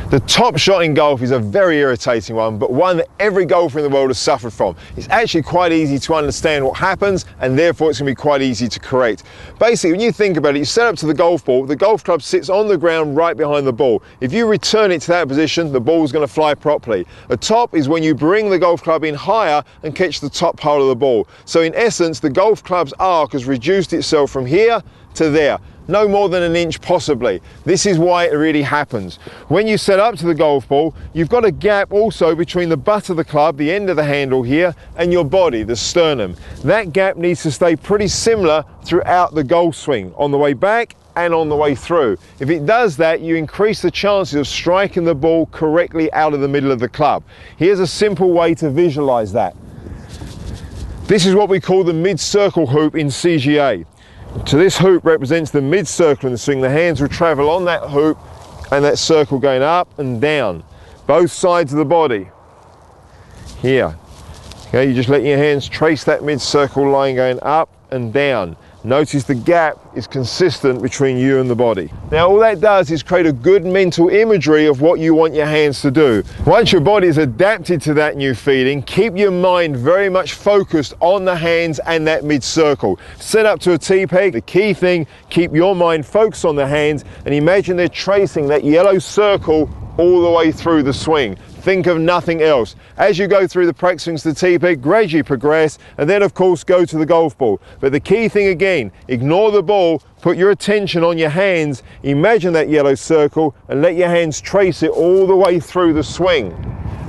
The top shot in golf is a very irritating one, but one that every golfer in the world has suffered from. It's actually quite easy to understand what happens, and therefore it's going to be quite easy to correct. Basically, when you think about it, you set up to the golf ball, the golf club sits on the ground right behind the ball. If you return it to that position, the ball's going to fly properly. A top is when you bring the golf club in higher and catch the top hole of the ball. So in essence, the golf club's arc has reduced itself from here to there. No more than an inch possibly. This is why it really happens. When you set up to the golf ball, you've got a gap also between the butt of the club, the end of the handle here, and your body, the sternum. That gap needs to stay pretty similar throughout the golf swing, on the way back and on the way through. If it does that, you increase the chances of striking the ball correctly out of the middle of the club. Here's a simple way to visualize that. This is what we call the mid-circle hoop in CGA. So this hoop represents the mid-circle in the swing. The hands will travel on that hoop and that circle going up and down, both sides of the body. Here. Okay, you just let your hands trace that mid-circle line going up and down. Notice the gap is consistent between you and the body. Now all that does is create a good mental imagery of what you want your hands to do. Once your body is adapted to that new feeling, keep your mind very much focused on the hands and that mid-circle. Set up to a T-peg. The key thing, keep your mind focused on the hands and imagine they're tracing that yellow circle all the way through the swing. Think of nothing else. As you go through the practice swings to the T-peg, gradually progress, and then of course go to the golf ball. But the key thing again, ignore the ball, put your attention on your hands, imagine that yellow circle, and let your hands trace it all the way through the swing.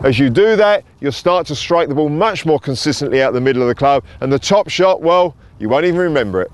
As you do that, you'll start to strike the ball much more consistently out the middle of the club, and the top shot, well, you won't even remember it.